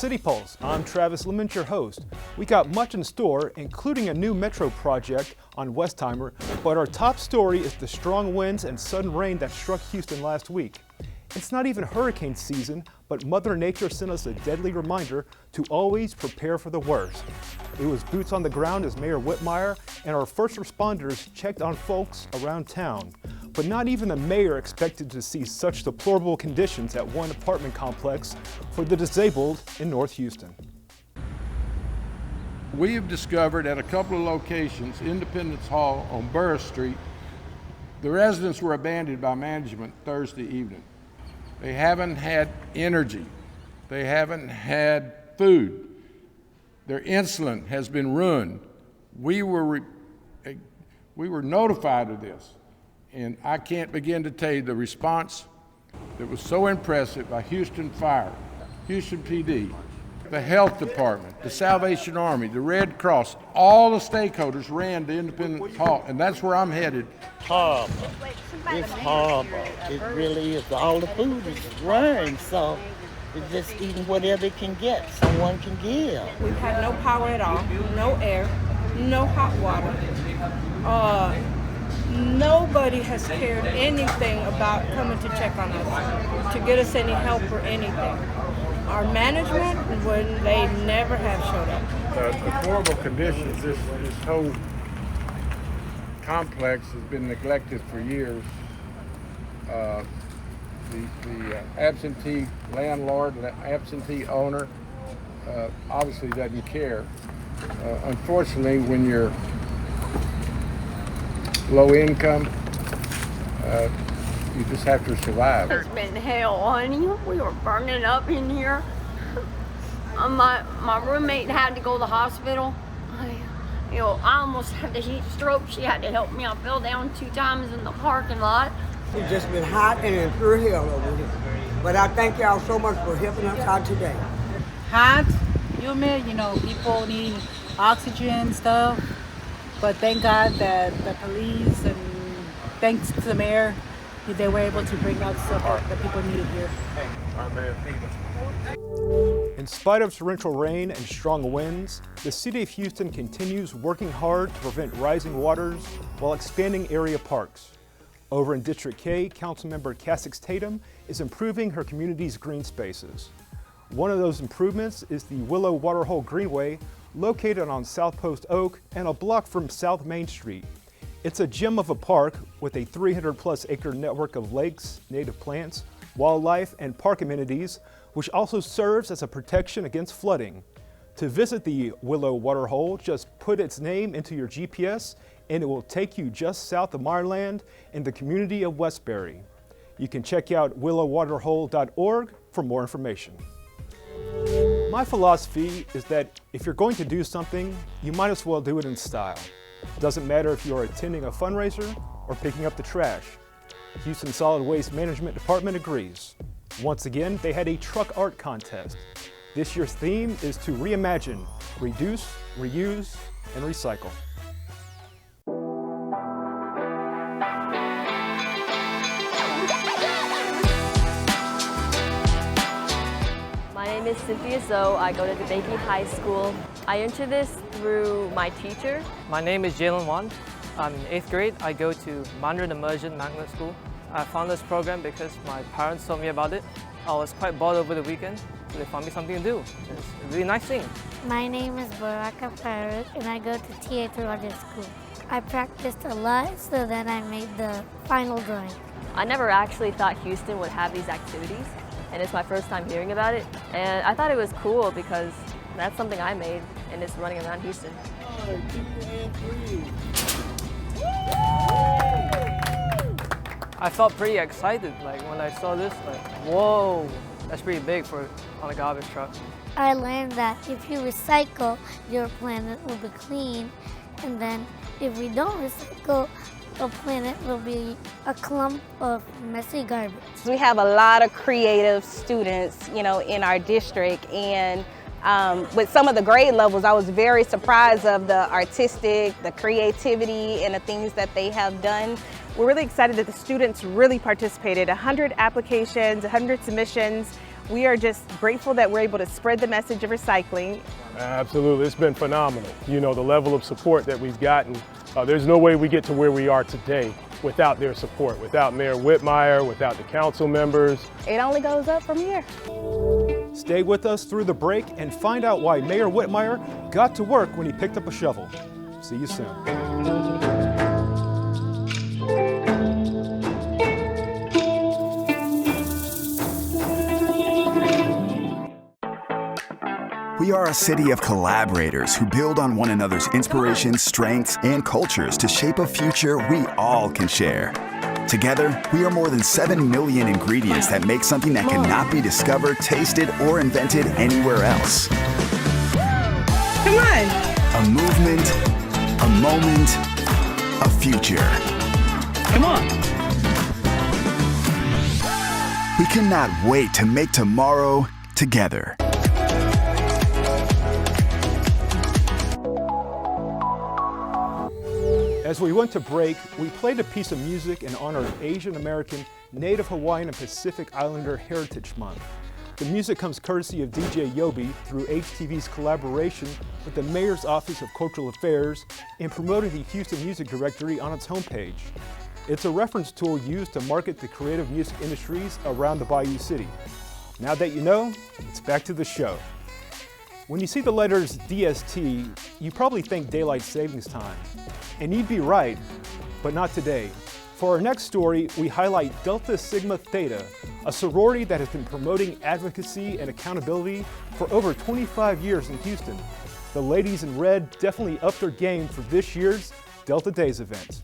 City Pulse. I'm Travis Leamons, your host. We got much in store, including a new metro project on Westheimer, but our top story is the strong winds and sudden rain that struck Houston last week. It's not even hurricane season, but Mother Nature sent us a deadly reminder to always prepare for the worst. It was boots on the ground as Mayor Whitmire and our first responders checked on folks around town. But not even the mayor expected to see such deplorable conditions at one apartment complex for the disabled in North Houston. We have discovered at a couple of locations, Independence Hall on Burris Street, the residents were abandoned by management Thursday evening. They haven't had energy. They haven't had food. Their insulin has been ruined. We were notified of this, and I can't begin to tell you the response that was so impressive by Houston Fire, Houston PD, the Health Department, the Salvation Army, the Red Cross. All the stakeholders ran to Independence Hall, and that's where I'm headed. Horrible. It's horrible. It really is. All the food is running, so it's just eating whatever it can get, someone can give. We've had no power at all, no air, no hot water. Nobody has cared anything about coming to check on us, to get us any help or anything. Our management, when they never have showed up. The horrible conditions, this whole complex has been neglected for years. The absentee landlord, the absentee owner, obviously doesn't care. Unfortunately, when you're low income, you just have to survive. It's been hell, honey. We were burning up in here. My roommate had to go to the hospital. I almost had a heat stroke. She had to help me. I fell down 2 times in the parking lot. It's just been hot and in pure hell over here. But I thank y'all so much for helping us out today. Hot, humid, people need oxygen and stuff. But thank God that the police and thanks to the mayor, they were able to bring out stuff that people needed here. In spite of torrential rain and strong winds, the city of Houston continues working hard to prevent rising waters while expanding area parks. Over in District K, Councilmember Casix Tatum is improving her community's green spaces. One of those improvements is the Willow Waterhole Greenway, located on South Post Oak and a block from South Main Street. It's a gem of a park with a 300-plus acre network of lakes, native plants, wildlife, and park amenities, which also serves as a protection against flooding. To visit the Willow Waterhole, just put its name into your GPS and it will take you just south of Meyerland in the community of Westbury. You can check out willowwaterhole.org for more information. My philosophy is that if you're going to do something, you might as well do it in style. It doesn't matter if you're attending a fundraiser or picking up the trash. Houston Solid Waste Management Department agrees. Once again, they had a truck art contest. This year's theme is to reimagine, reduce, reuse, and recycle. My name is Cynthia Zoe. I go to DeBakey High School. I entered this through my teacher. My name is Jalen Wan. I'm in 8th grade. I go to Mandarin Immersion Magnet School. I found this program because my parents told me about it. I was quite bored over the weekend, so they found me something to do. It's a really nice thing. My name is Baraka Farooq, and I go to T.A. Rogers School. I practiced a lot so that I made the final drawing. I never actually thought Houston would have these activities, and it's my first time hearing about it. And I thought it was cool because that's something I made, and it's running around Houston. I felt pretty excited, when I saw this, whoa, that's pretty big on a garbage truck. I learned that if you recycle, your planet will be clean, and then if we don't recycle, the planet will be a clump of messy garbage. We have a lot of creative students, in our district, and with some of the grade levels, I was very surprised of the artistic, the creativity, and the things that they have done. We're really excited that the students really participated. 100 applications, 100 submissions. we are just grateful that we're able to spread the message of recycling. Absolutely, it's been phenomenal. You know, the level of support that we've gotten, there's no way we get to where we are today without their support, without Mayor Whitmire, without the council members. It only goes up from here. Stay with us through the break and find out why Mayor Whitmire got to work when he picked up a shovel. See you soon. We are a city of collaborators who build on one another's inspirations, strengths, and cultures to shape a future we all can share. Together, we are more than 7 million ingredients that make something that cannot be discovered, tasted, or invented anywhere else. Come on. A movement, a moment, a future. Come on. We cannot wait to make tomorrow together. As we went to break, we played a piece of music in honor of Asian American, Native Hawaiian, and Pacific Islander Heritage Month. The music comes courtesy of DJ Yobi through HTV's collaboration with the Mayor's Office of Cultural Affairs in promoting the Houston Music Directory on its homepage. It's a reference tool used to market the creative music industries around the Bayou City. Now that you know, it's back to the show. When you see the letters DST, you probably think Daylight Savings Time. And you'd be right, but not today. For our next story, we highlight Delta Sigma Theta, a sorority that has been promoting advocacy and accountability for over 25 years in Houston. The ladies in red definitely upped their game for this year's Delta Days event.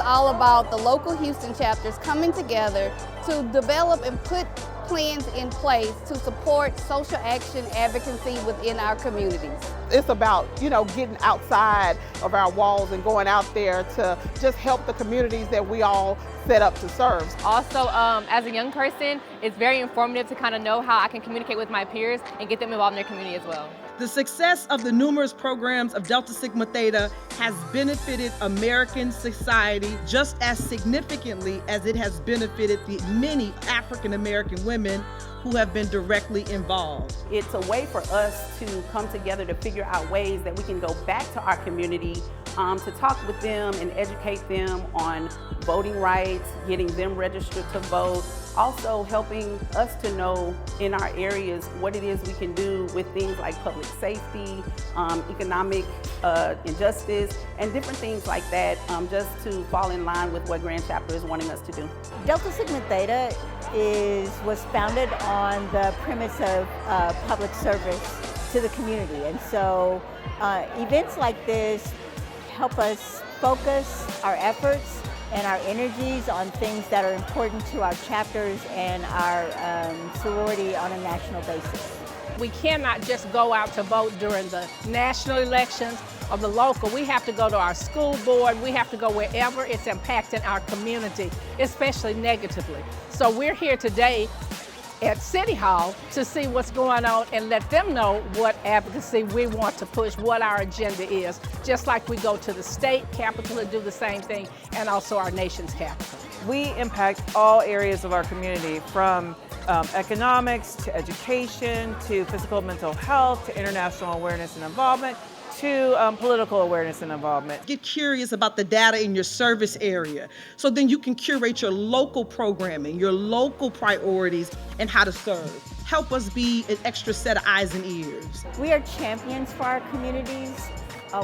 All about the local Houston chapters coming together to develop and put plans in place to support social action advocacy within our communities. It's about, getting outside of our walls and going out there to just help the communities that we all set up to serve. Also, as a young person, it's very informative to kind of know how I can communicate with my peers and get them involved in their community as well. The success of the numerous programs of Delta Sigma Theta has benefited American society just as significantly as it has benefited the many African American women who have been directly involved. It's a way for us to come together to figure out ways that we can go back to our community to talk with them and educate them on voting rights, getting them registered to vote, also helping us to know in our areas what it is we can do with things like public safety, economic injustice, and different things like that, just to fall in line with what Grand Chapter is wanting us to do. Delta Sigma Theta was founded on the premise of public service to the community. And so events like this help us focus our efforts and our energies on things that are important to our chapters and our sorority on a national basis. We cannot just go out to vote during the national elections or the local. We have to go to our school board. We have to go wherever it's impacting our community, especially negatively. So we're here today at City Hall to see what's going on and let them know what advocacy we want to push, what our agenda is, just like we go to the state capitol to do the same thing, and also our nation's capital. We impact all areas of our community, from economics to education to physical and mental health to international awareness and involvement to political awareness and involvement. Get curious about the data in your service area, so then you can curate your local programming, your local priorities, and how to serve. Help us be an extra set of eyes and ears. We are champions for our communities,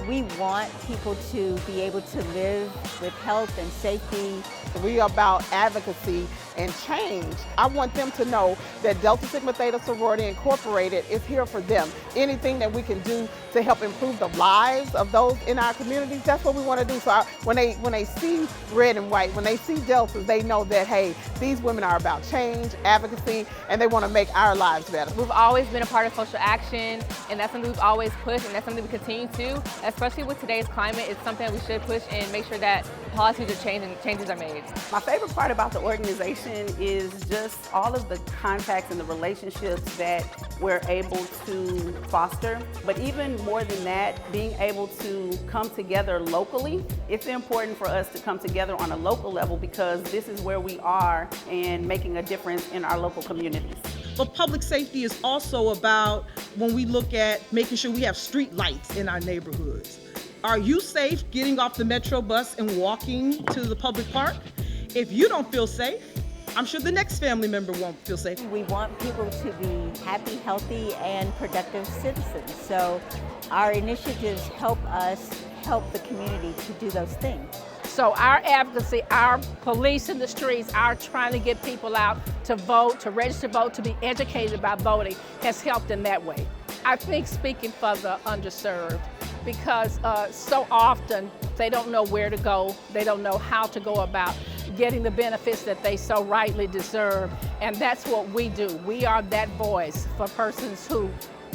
We want people to be able to live with health and safety. We are about advocacy and change. I want them to know that Delta Sigma Theta Sorority Incorporated is here for them. Anything that we can do to help improve the lives of those in our communities, that's what we want to do. So when they see red and white, when they see Deltas, they know that, hey, these women are about change, advocacy, and they want to make our lives better. We've always been a part of social action, and that's something we've always pushed, and that's something we continue to. Especially with today's climate, it's something we should push and make sure that policies are changed and changes are made. My favorite part about the organization is just all of the contacts and the relationships that we're able to foster. But even more than that, being able to come together locally. It's important for us to come together on a local level because this is where we are and making a difference in our local communities. But public safety is also about when we look at making sure we have street lights in our neighborhoods. Are you safe getting off the Metro bus and walking to the public park? If you don't feel safe, I'm sure the next family member won't feel safe. We want people to be happy, healthy, and productive citizens. So our initiatives help us help the community to do those things. So our advocacy, our police in the streets, our trying to get people out to vote, to register to vote, to be educated about voting has helped in that way. I think speaking for the underserved, because so often they don't know where to go, they don't know how to go about getting the benefits that they so rightly deserve, and that's what we do. We are that voice for persons who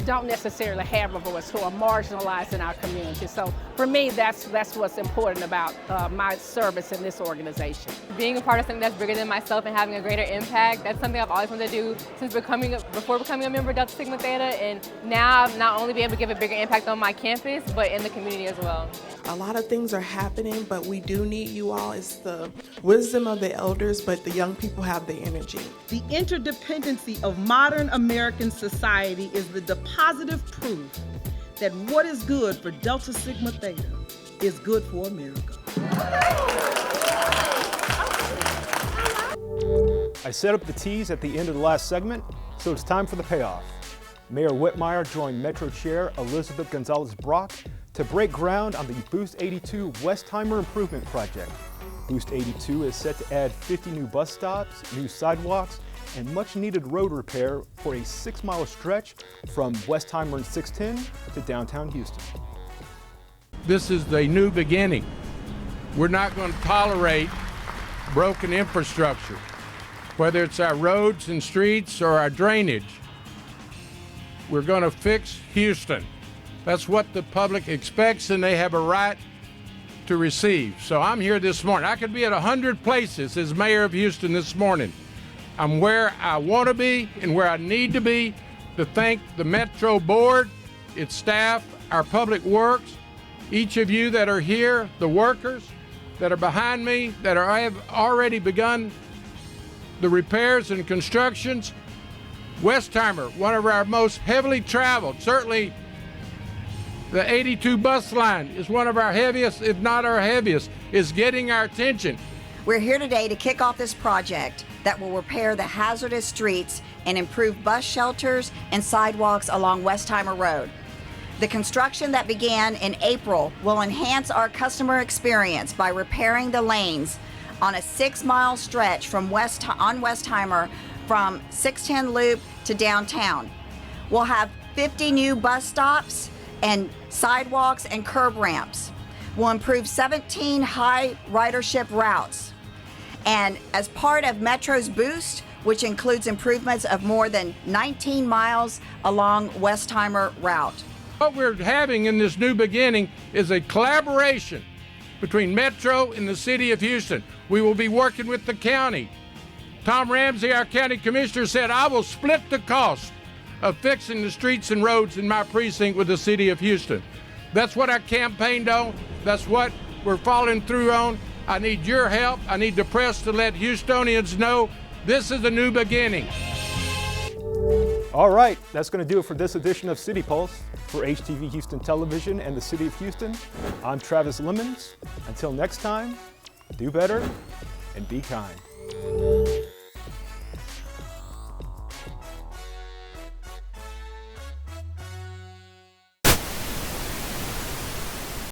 don't necessarily have a voice, who are marginalized in our community. So for me, that's what's important about my service in this organization. Being a part of something that's bigger than myself and having a greater impact, that's something I've always wanted to do since before becoming a member of Delta Sigma Theta, and now I'm not only be able to give a bigger impact on my campus, but in the community as well. A lot of things are happening, but we do need you all. It's the wisdom of the elders, but the young people have the energy. The interdependency of modern American society is the positive proof that what is good for Delta Sigma Theta is good for America. I set up the tease at the end of the last segment, so it's time for the payoff. Mayor Whitmire joined Metro Chair Elizabeth Gonzalez-Brock to break ground on the Boost 82 Westheimer Improvement Project. Boost 82 is set to add 50 new bus stops, new sidewalks, and much-needed road repair for a 6-mile stretch from Westheimer and 610 to downtown Houston. This is the new beginning. We're not going to tolerate broken infrastructure, whether it's our roads and streets or our drainage. We're going to fix Houston. That's what the public expects, and they have a right to receive. So I'm here this morning. I could be at 100 places as mayor of Houston this morning. I'm where I want to be and where I need to be to thank the Metro Board, its staff, our public works, each of you that are here, the workers that are behind me, that have already begun the repairs and constructions. Westheimer, one of our most heavily traveled, certainly the 82 bus line is one of our heaviest, if not our heaviest, is getting our attention. We're here today to kick off this project that will repair the hazardous streets and improve bus shelters and sidewalks along Westheimer Road. The construction that began in April will enhance our customer experience by repairing the lanes on a 6-mile stretch on Westheimer from 610 Loop to downtown. We'll have 50 new bus stops and sidewalks and curb ramps. We'll improve 17 high ridership routes. And as part of Metro's Boost, which includes improvements of more than 19 miles along Westheimer route. What we're having in this new beginning is a collaboration between Metro and the city of Houston. We will be working with the county. Tom Ramsey, our county commissioner, said, I will split the cost of fixing the streets and roads in my precinct with the city of Houston. That's what I campaigned on. That's what we're following through on. I need your help. I need the press to let Houstonians know this is a new beginning. All right, that's going to do it for this edition of City Pulse. For HTV Houston Television and the City of Houston, I'm Travis Leamons. Until next time, do better and be kind.